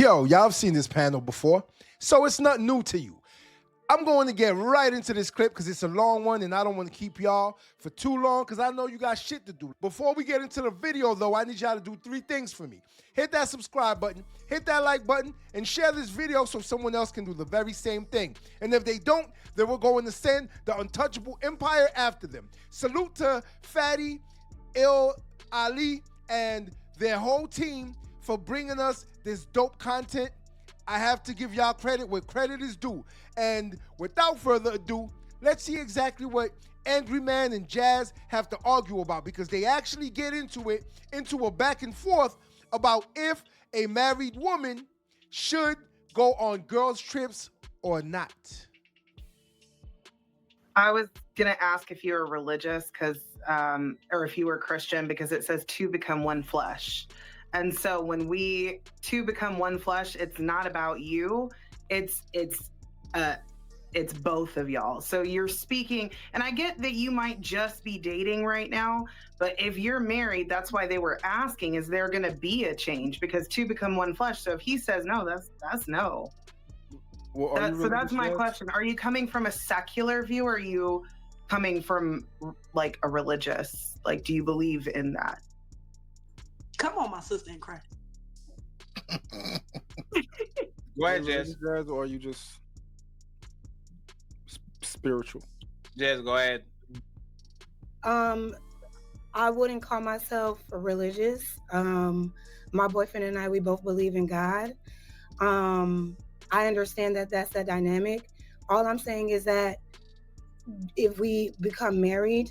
Yo, y'all have seen this panel before, so it's not new to you. I'm going to get right into this clip because it's a long one and I don't want to keep y'all for too long because I know you got shit to do. Before we get into the video though, I need y'all to do 3 things for me. Hit that subscribe button, hit that like button, and share this video so someone else can do the very same thing. And if they don't, then we're going to send the untouchable empire after them. Salute to Fatty, 𝗟𝗲𝗳𝗁, and their whole team for bringing us this dope content. I have to give y'all credit where credit is due. And without further ado, let's see exactly what Angry Man and Jazz have to argue about, because they actually get into it, into a back and forth about if a married woman should go on girls' trips or not. I was gonna ask if you were religious, or if you were Christian, because it says 2 become one flesh. And so when we 2 become one flesh, it's not about you. It's both of y'all. So you're speaking, and I get that you might just be dating right now, but if you're married, that's why they were asking, is there gonna be a change? Because 2 become one flesh. So if he says no, that's no. Well, so that's my question. Are you coming from a secular view, or are you coming from like a religious? Like, do you believe in that? Come on, my sister in Christ. Go ahead, Jess. Or are you just spiritual? Jess, go ahead. I wouldn't call myself religious. My boyfriend and I, we both believe in God. I understand that that's the dynamic. All I'm saying is that if we become married,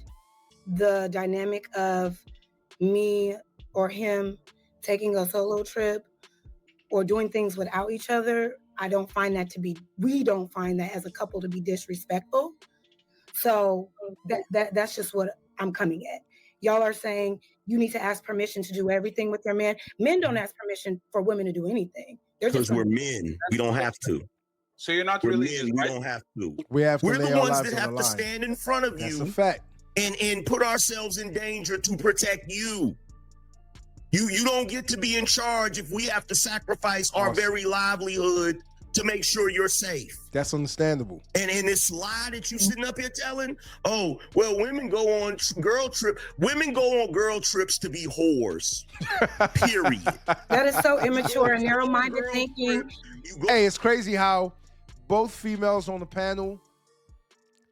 the dynamic of me or him taking a solo trip or doing things without each other, we don't find that as a couple to be disrespectful. So that's just what I'm coming at. Y'all are saying you need to ask permission to do everything with your man. Men don't ask permission for women to do anything. Because we're men, we don't have to. So you're not We're religious, men, we right? don't have to. We're the ones that have to stand in front of That's you a fact. and put ourselves in danger to protect you. You don't get to be in charge if we have to sacrifice our very livelihood to make sure you're safe. That's understandable. And in this lie that you sitting up here telling, oh, well, women go on girl trips to be whores. Period. That is so immature and narrow-minded thinking. Hey, it's crazy how both females on the panel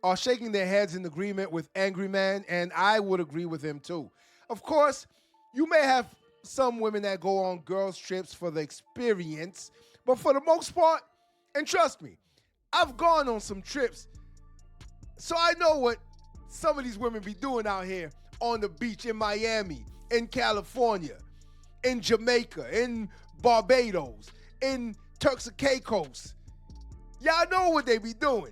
are shaking their heads in agreement with Angry Man, and I would agree with him too. Of course, you may have some women that go on girls' trips for the experience, but for the most part, and trust me, I've gone on some trips, so I know what some of these women be doing out here on the beach in Miami, in California, in Jamaica, in Barbados, in Turks and Caicos. Y'all know what they be doing,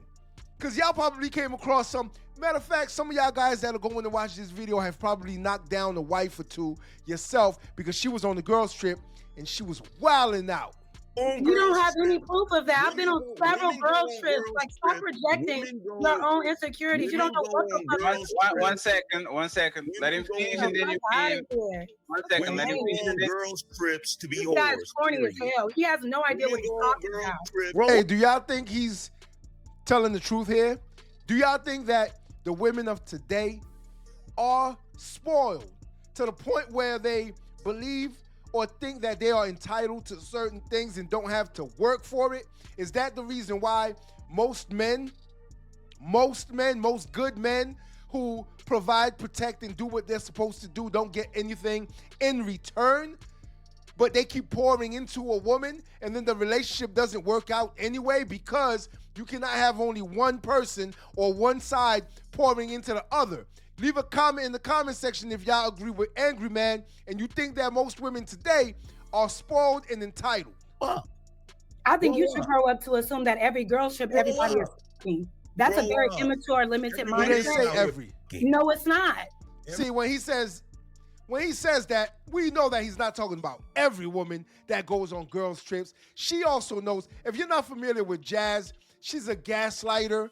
because y'all probably came across some. Matter of fact, some of y'all guys that are going to watch this video have probably knocked down a wife or two yourself because she was on the girls' trip and she was wilding out. You don't have any proof of that. I've been on several girls' trips. Like, stop projecting your own insecurities. You don't know what the fuck. One second. Let him finish and then you can. 1 second, let him finish. On girls' trips to be This whores. guy's corny as hell. He has no idea what he's talking about. Hey, do y'all think he's telling the truth here? Do y'all think that the women of today are spoiled to the point where they believe or think that they are entitled to certain things and don't have to work for it? Is that the reason why most good men who provide, protect, and do what they're supposed to do don't get anything in return? But they keep pouring into a woman and then the relationship doesn't work out anyway, because you cannot have only one person or one side pouring into the other. Leave a comment in the comment section if y'all agree with Angry Man and you think that most women today are spoiled and entitled. I think you should grow up to assume that every girl trip, everybody is fucking. That's a very immature, limited You didn't say mindset. every. No, it's not. See, when he says that, we know that he's not talking about every woman that goes on girls' trips. She also knows, if you're not familiar with Jazz, she's a gaslighter.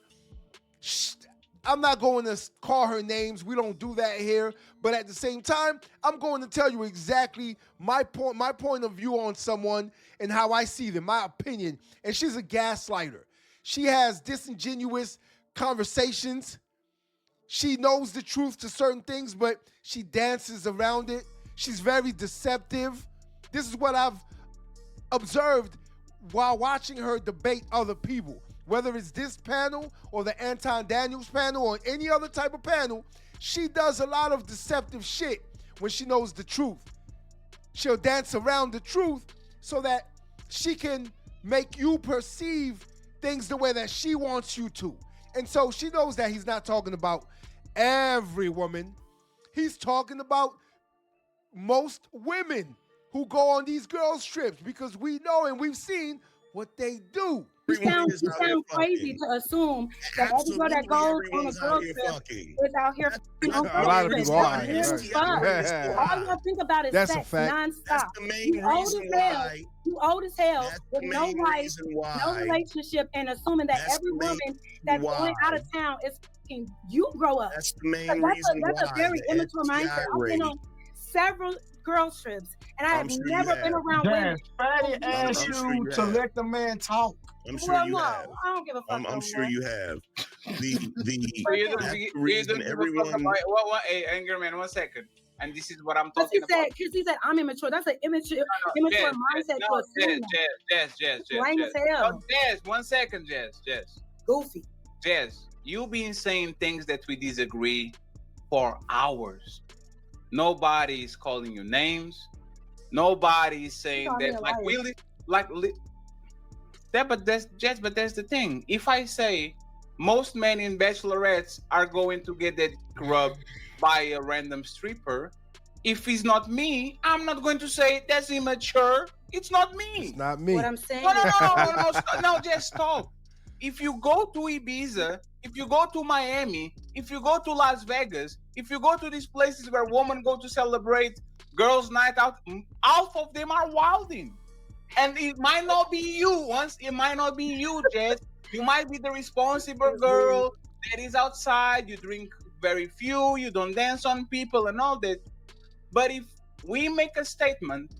I'm not going to call her names. We don't do that here. But at the same time, I'm going to tell you exactly my point of view on someone and how I see them, my opinion. And she's a gaslighter. She has disingenuous conversations. She knows the truth to certain things, but she dances around it. She's very deceptive. This is what I've observed while watching her debate other people. Whether it's this panel or the Anton Daniels panel or any other type of panel, she does a lot of deceptive shit when she knows the truth. She'll dance around the truth so that she can make you perceive things the way that she wants you to. And so she knows that he's not talking about every woman. He's talking about most women who go on these girls' trips, because we know and we've seen what they do. You sound crazy to assume that every girl that goes on a girl trip is out here fucking on A lot of people are. All you think about is That's sex a fact. nonstop. That's the main reason why. You old as hell That's with the no main life, reason no why. relationship, and assuming that That's every the main woman that's going out of town is fucking you grow up. That's the main That's reason why. a very the immature STI mindset. I've been rate. on several girls trips, and I have I'm sure you never been have. around women. Fatty asked I'm sure you you to have. let the man talk. I'm sure Well, you no, have. I don't give a fuck. I'm no sure more. you have. The that's the You reason don't give a fuck everyone. about what? Hey, anger man, 1 second. And this is what I'm Because talking about. he said I'm immature. That's an immature mindset to assume that. Jazz. Lame as hell. No, Jazz, 1 second, Jazz. Goofy. Jazz, you've been saying things that we disagree for hours. Nobody is calling you names. Nobody is saying that but that's the thing. If I say most men in bachelorettes are going to get that rubbed by a random stripper, if it's not me, I'm not going to say that's immature. It's not me. It's not me. What I'm saying No, just stop. If you go to Ibiza, if you go to Miami, if you go to Las Vegas, if you go to these places where women go to celebrate girls' night out, half of them are wilding. And it might not be you. It might not be you, Jess. You might be the responsible girl that is outside. You drink very few. You don't dance on people and all that. But if we make a statement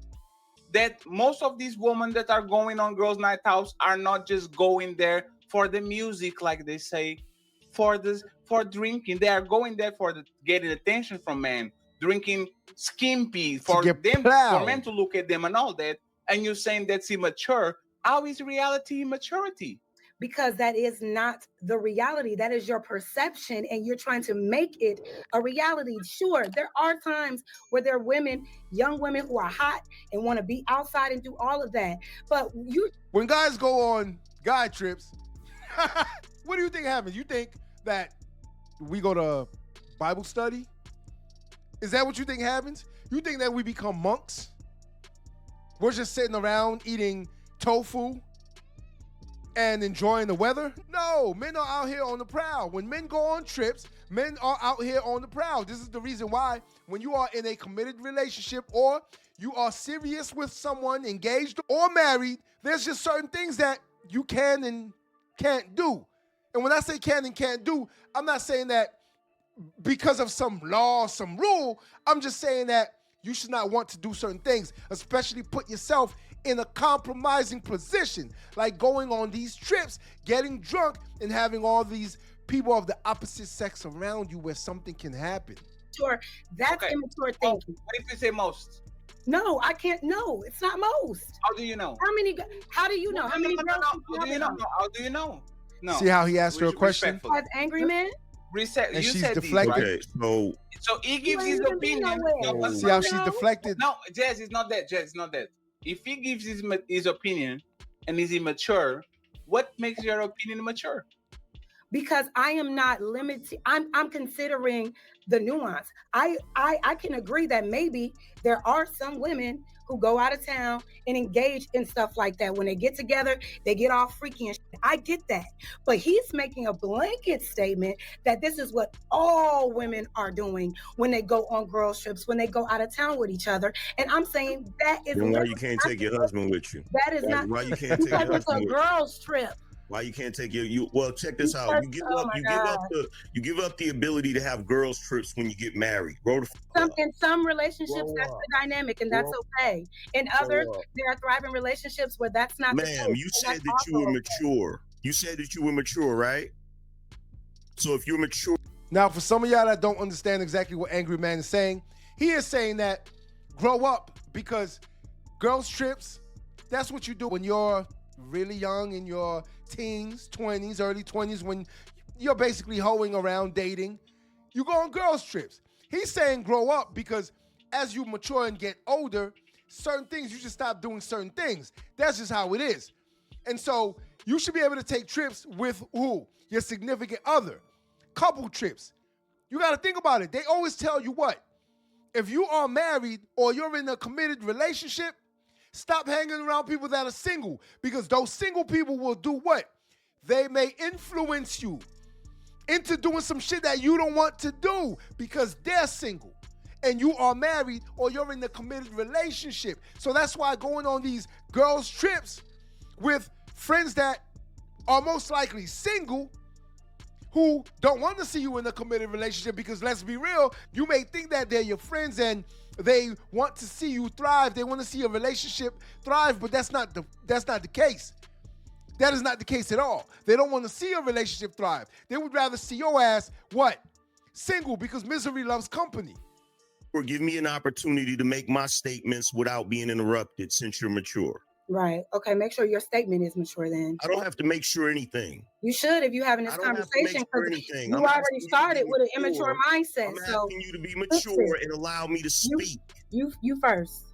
that most of these women that are going on girls' night outs are not just going there for the music, like they say, for drinking. They are going there for getting attention from men, drinking skimpy for men to look at them and all that. And you're saying that's immature. How is reality immaturity? Because that is not the reality. That is your perception, and you're trying to make it a reality. Sure, there are times where there are women, young women who are hot and want to be outside and do all of that. But when guys go on guy trips, what do you think happens? You think that we go to Bible study? Is that what you think happens? You think that we become monks? We're just sitting around eating tofu and enjoying the weather? No, men are out here on the prowl. When men go on trips, men are out here on the prowl. This is the reason why when you are in a committed relationship or you are serious with someone, engaged or married, there's just certain things that you can and can't do. And when I say can and can't do, I'm not saying that because of some law, some rule. I'm just saying that you should not want to do certain things, especially put yourself in a compromising position, like going on these trips, getting drunk, and having all these people of the opposite sex around you where something can happen. Sure, that's immature thinking. What if you say most? No, I can't. No, it's not most. How do you know? How do you know? How many girls? How do you know? How do you know? No. See how he asked her a question? As angry man? And you she's said deflected. These, right? So he gives his opinion. See how she's deflected? No, Jazz is not that. Jazz is not that. If he gives his opinion and is immature, what makes your opinion mature? Because I am not limited. I'm considering the nuance. I can agree that maybe there are some women who go out of town and engage in stuff like that. When they get together, they get all freaky and shit. I get that. But he's making a blanket statement that this is what all women are doing when they go on girls trips, when they go out of town with each other. And I'm saying that is why you can't take your husband with you? That is not why you can't take your because it's a husband with you? girls trip. Why you can't take well, check this out. You give up the ability to have girls trips when you get married. Grow the up. In some relationships, that's the dynamic, and that's okay. In others, there are thriving relationships where that's not the case. Ma'am, you said that you were mature. You said that you were mature, right? So if you're mature. Now, for some of y'all that don't understand exactly what Angry Man is saying, he is saying that grow up, because girls trips, that's what you do when you're really young, in your teens, 20s, early 20s, when you're basically hoeing around, dating. You go on girls trips. He's saying grow up because as you mature and get older, certain things, you just stop doing certain things. That's just how it is. And so you should be able to take trips with who? Your significant other. Couple trips. You got to think about it. They always tell you what? If you are married or you're in a committed relationship, stop hanging around people that are single, because those single people will do what? They may influence you into doing some shit that you don't want to do because they're single and you are married or you're in a committed relationship. So that's why going on these girls' trips with friends that are most likely single who don't want to see you in a committed relationship, because let's be real, you may think that they're your friends and they want to see you thrive. They want to see a relationship thrive, but that's not the case. That is not the case at all. They don't want to see a relationship thrive. They would rather see your ass, what? Single, because misery loves company. Or give me an opportunity to make my statements without being interrupted, since you're mature. Right. Okay, make sure your statement is mature then. I don't have to make sure anything. You should if you're having this conversation, because you already started with an immature mindset. I'm asking you to be mature and allow me to speak. You first.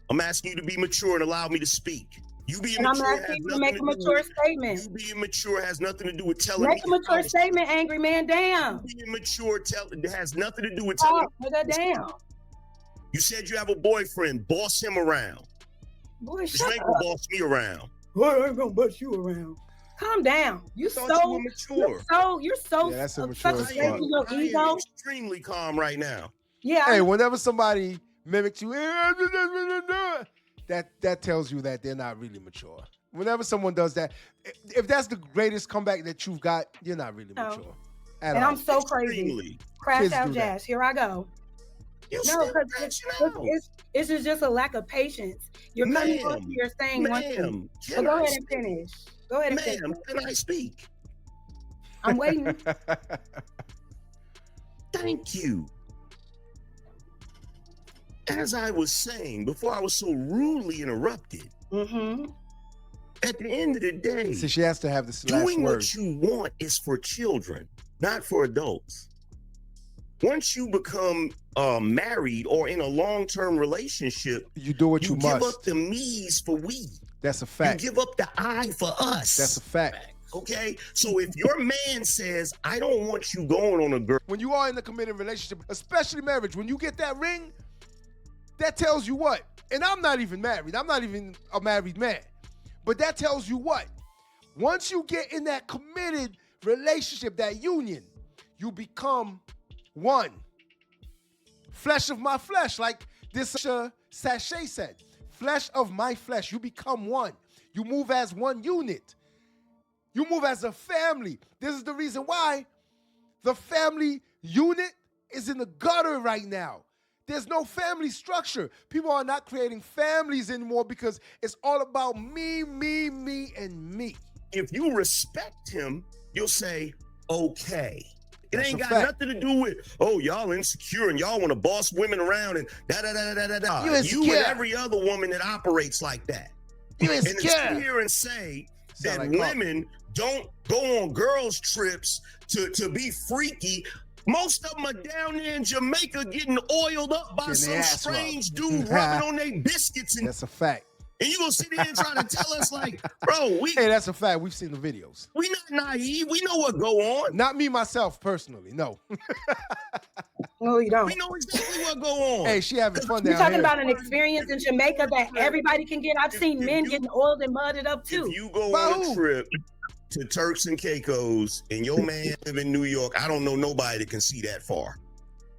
I'm asking you to be mature and allow me to speak. You being mature I'm asking you to make a mature statement. You being mature has nothing to do with telling me. Make a mature statement, Angry Man. Damn. You being mature has nothing to do with telling me. Damn. You said you have a boyfriend. Boss him around. Boy, shut up. Boss me around. Boy, I ain't gonna boss you around. Calm down. You're so mature. Yeah, that's immature as fuck. I am extremely calm right now. Yeah. Hey, whenever somebody mimics you, that tells you that they're not really mature. Whenever someone does that, if that's the greatest comeback that you've got, you're not really mature. And I'm so crazy. Crash out jazz. Here I go. No, because it's just a lack of patience. You're coming on, you're saying one thing. So go ahead and finish. Go ahead and finish. Ma'am, can I speak? I'm waiting. Thank you. As I was saying before I was so rudely interrupted, at the end of the day, so she has to have this last doing word. What you want is for children, not for adults. Once you become married or in a long-term relationship, you do what you must. Give up the me's for we. That's a fact. You give up the I for us. That's a fact. Okay? So if your man says, I don't want you going on a girl. When you are in a committed relationship, especially marriage, when you get that ring, that tells you what? And I'm not even married. I'm not even a married man. But that tells you what? Once you get in that committed relationship, that union, you become one. Flesh of my flesh, like this sachet said. Flesh of my flesh. You become one. You move as one unit. You move as a family. This is the reason why the family unit is in the gutter right now. There's no family structure. People are not creating families anymore because it's all about me, me, me, and me. If you respect him, you'll say, okay. It ain't got nothing to do with, oh, y'all insecure and y'all want to boss women around and da-da-da-da-da-da. You and every other woman that operates like that. You insecure. And to sit here and say that like women don't go on girls' trips to be freaky. Most of them are down there in Jamaica getting oiled up by some strange dude rubbing on their biscuits. And that's a fact. And you gonna sit there and try to tell us like, bro, hey, that's a fact. We've seen the videos. We not naive. We know what go on. Not me, myself, personally. No. No, you don't. We know exactly what go on. Hey, she having fun down You're talking here. about an experience in Jamaica that everybody can get. I've seen men getting oiled and mudded up too. If you go on a trip to Turks and Caicos and your man live in New York, I don't know nobody that can see that far.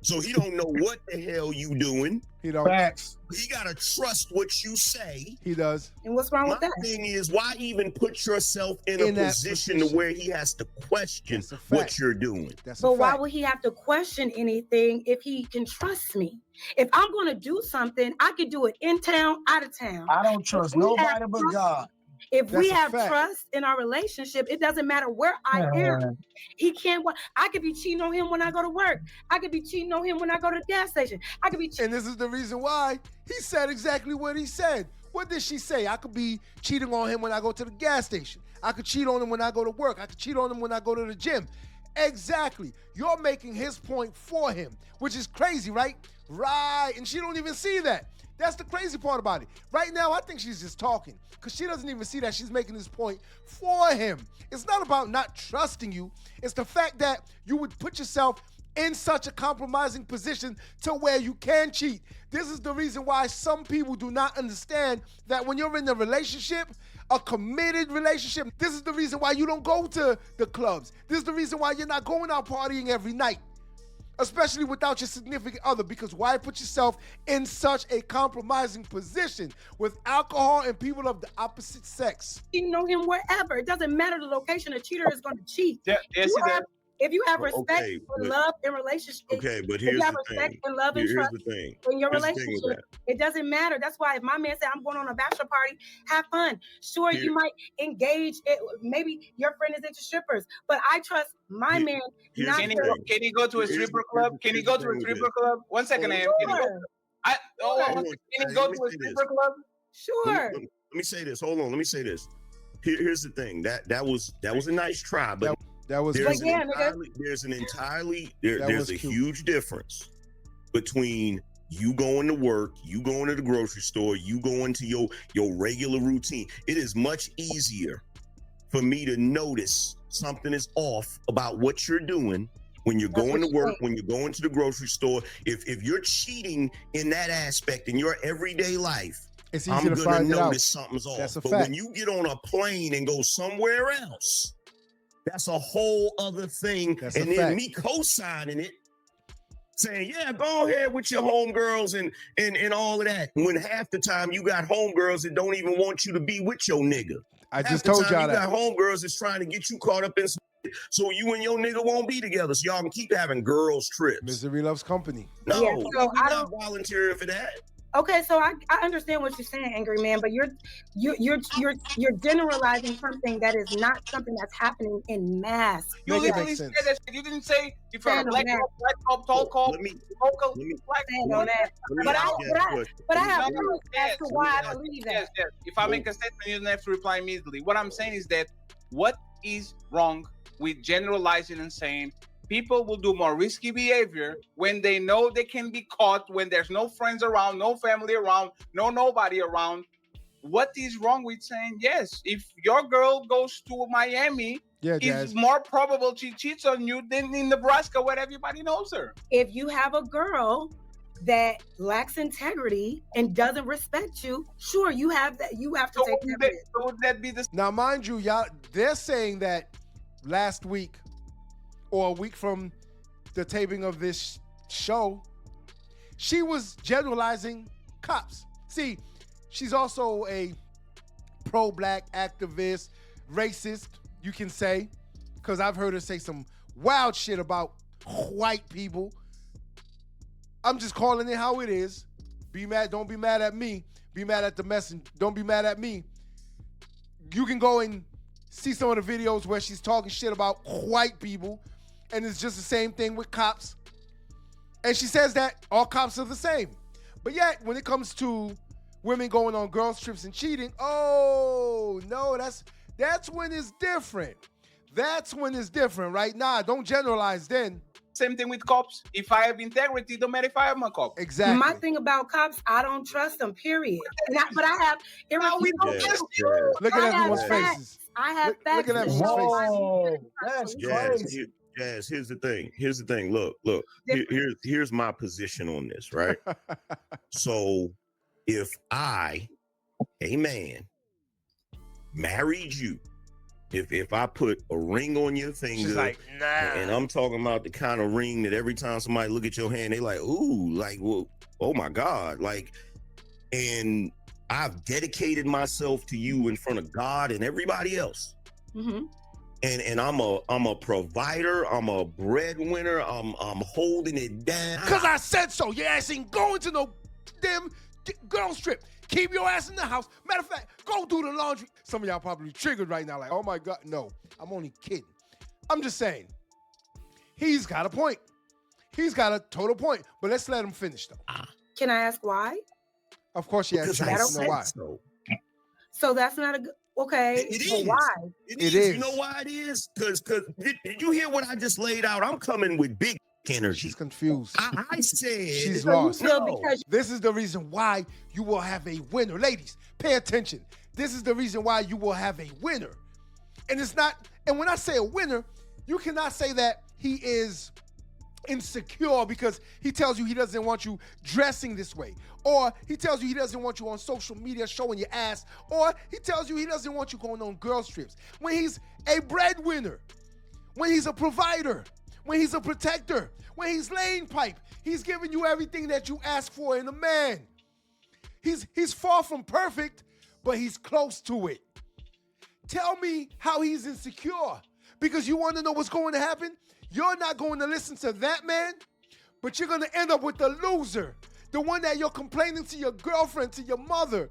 So he don't know what the hell you doing. He don't. Facts. He gotta trust what you say. He does. And what's wrong My with that? thing is, why even put yourself in In a that position to position. where he has to question That's a fact. what you're doing? That's But a why fact. would he have to question anything if he can trust me? If I'm going to do something, I can do it in town, out of town. I don't trust nobody but God. If we That's a have fact. trust in our relationship, it doesn't matter where I am. Man. He can't. I could be cheating on him when I go to work. I could be cheating on him when I go to the gas station. I could be. And this is the reason why he said exactly what he said. What did she say? I could be cheating on him when I go to the gas station. I could cheat on him when I go to work. I could cheat on him when I go to the gym. Exactly. You're making his point for him, which is crazy, right? Right. And she don't even see that. That's the crazy part about it. Right now, I think she's just talking because she doesn't even see that she's making this point for him. It's not about not trusting you. It's the fact that you would put yourself in such a compromising position to where you can cheat. This is the reason why some people do not understand that when you're in a relationship, a committed relationship, this is the reason why you don't go to the clubs. This is the reason why you're not going out partying every night, especially without your significant other, because why put yourself in such a compromising position with alcohol and people of the opposite sex? You know him wherever. It doesn't matter the location. A cheater is going to cheat. Yeah, yes, If you have respect Okay, and but- love in relationship, Okay, but if here's you have the respect thing. and love and Here's trust the thing. in your Here's the thing with relationship, it doesn't matter. That's why if my man said, I'm going on a bachelor party, have fun. Sure, Here- you might engage. Maybe your friend is into strippers, but I trust my Here- man here's not the Can he, to. thing. can he go to a Here's stripper the- club? Can he here's go the to a thing with stripper this. club? 1 second, Am. Can he go? Sure. Hold on. Hold on. Can he Hey, go let me to a say this. stripper club? Sure. Let me say this. Hold on. Let me say this. Here's the thing. That was a nice try, but That was there's But yeah, nigga. That there's was a cute. huge difference between you going to work, you going to the grocery store, you going to your regular routine. It is much easier for me to notice something is off about what you're doing when you're That's going to what you work, when you're going to the grocery store. If you're cheating in that aspect in your everyday life, It's I'm easy to gonna find it out. notice something's off. That's a But fact. when you get on a plane and go somewhere else, that's a whole other thing. That's a and then fact. me co-signing it, saying, yeah, go ahead with your homegirls and all of that. When half the time you got homegirls that don't even want you to be with your nigga. I Half just the told time y'all you that. got homegirls that's trying to get you caught up in some so you and your nigga won't be together. So y'all can keep having girls trips. Misery loves company. No, Yeah, so we I not volunteering for that. Okay, so I understand what you're saying, Angry Man, but you're generalizing something that is not something that's happening in mass. You Make it literally make said sense. that. You didn't say if you're a Stand on black that. cop, white cop, tall cop, Let me local, let me- black. Stand on that. let me But ask I- you but a I- question. But I have Let me- proof as to why I believe that. Yes. If I make a statement, you don't have to reply immediately. What I'm saying is that what is wrong with generalizing and saying people will do more risky behavior when they know they can be caught, when there's no friends around, no family around, nobody around. What is wrong with saying, yes, if your girl goes to Miami, Yeah, it's Jazz. more probable she cheats on you than in Nebraska where everybody knows her. If you have a girl that lacks integrity and doesn't respect you, sure, you have that. You have to So take that risk. would that be the Now, mind you, y'all, they're saying that last week or a week from the taping of this show, she was generalizing cops. See, she's also a pro-black activist, racist, you can say, because I've heard her say some wild shit about white people. I'm just calling it how it is. Be mad, don't be mad at me. Be mad at the messenger. Don't be mad at me. You can go and see some of the videos where she's talking shit about white people, and it's just the same thing with cops. And she says that all cops are the same. But yet, when it comes to women going on girls' trips and cheating, oh, no, that's when it's different. That's when it's different, right? Nah, don't generalize then. same thing with cops. If I have integrity, don't matter if I am a cop. Exactly. My thing about cops, I don't trust them, period. But I have we don't Yes, trust yes. Look at I have everyone's facts. faces. I have Look facts. at that everyone's show faces. why Whoa, we- that's Jazz, crazy. Jazz, here's the thing. Look. Here's my position on this, right? So if I, a man, married you If I put a ring on your finger, She's like, nah. and I'm talking about the kind of ring that every time somebody look at your hand, they like, ooh, like, well, oh my God, like, and I've dedicated myself to you in front of God and everybody else. Mm-hmm. And I'm a provider, I'm a breadwinner, I'm holding it down. Cause I said so. Your ass ain't going to no damn girls trip. Keep your ass in the house. Matter of fact, go do the laundry. Some of y'all probably triggered right now, like, oh my God. No, I'm only kidding. I'm just saying, he's got a point. He's got a total point. But let's let him finish though. Can I ask why? Of course she has to know why. So that's not a good, okay. It but is. why? It is. You know why it is? Because did you hear what I just laid out? I'm coming with big energy. She's confused. I said she's lost. No. This is the reason why you will have a winner. Ladies, pay attention. This is the reason why you will have a winner. And it's not, and when I say a winner, you cannot say that he is insecure because he tells you he doesn't want you dressing this way, or he tells you he doesn't want you on social media showing your ass, or he tells you he doesn't want you going on girls trips. When he's a breadwinner, when he's a provider, when he's a protector, when he's laying pipe, he's giving you everything that you ask for in a man. He's far from perfect, but he's close to it. Tell me how he's insecure, because you want to know what's going to happen? You're not going to listen to that man, but you're going to end up with the loser, the one that you're complaining to your girlfriend, to your mother,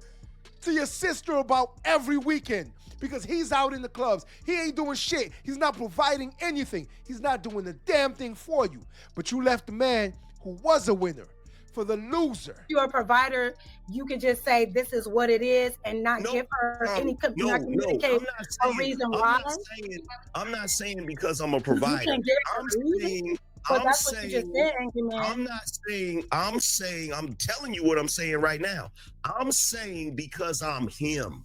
to your sister about every weekend, because he's out in the clubs. He ain't doing shit. He's not providing anything. He's not doing a damn thing for you. But you left the man who was a winner for the loser. You're a provider. You can just say this is what it is and not give her any communicate a reason why. I'm not saying because I'm a provider. I'm telling you what I'm saying right now. I'm saying because I'm him.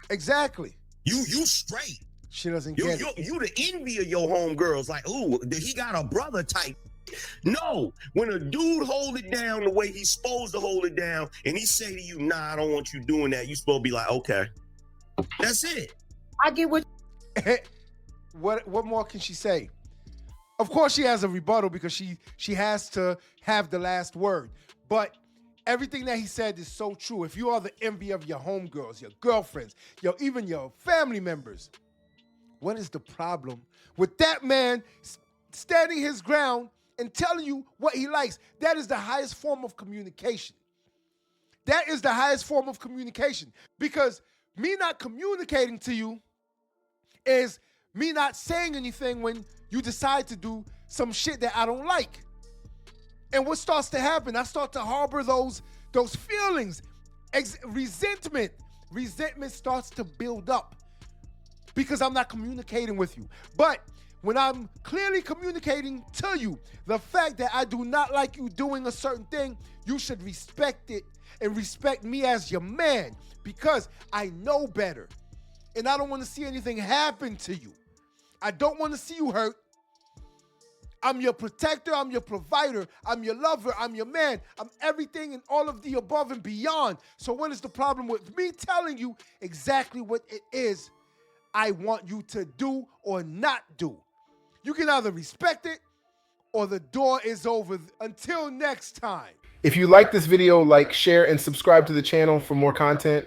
Exactly. You straight. She doesn't get it. You the envy of your homegirls. Like, ooh, he got a brother type. No, when a dude hold it down the way he's supposed to hold it down, and he say to you, nah, I don't want you doing that, you supposed to be like, okay. That's it. I get what what more can she say? Of course she has a rebuttal because she has to have the last word. But everything that he said is so true. If you are the envy of your homegirls, your girlfriends, even your family members, what is the problem with that man standing his ground and telling you what he likes? That is the highest form of communication. That is the highest form of communication, because me not communicating to you is me not saying anything when you decide to do some shit that I don't like. And what starts to happen, I start to harbor those feelings. Resentment starts to build up because I'm not communicating with you. But when I'm clearly communicating to you the fact that I do not like you doing a certain thing, you should respect it and respect me as your man, because I know better. And I don't want to see anything happen to you. I don't want to see you hurt. I'm your protector, I'm your provider, I'm your lover, I'm your man, I'm everything and all of the above and beyond. So what is the problem with me telling you exactly what it is I want you to do or not do? You can either respect it or the door is over. Until next time. If you like this video, like, share, and subscribe to the channel for more content.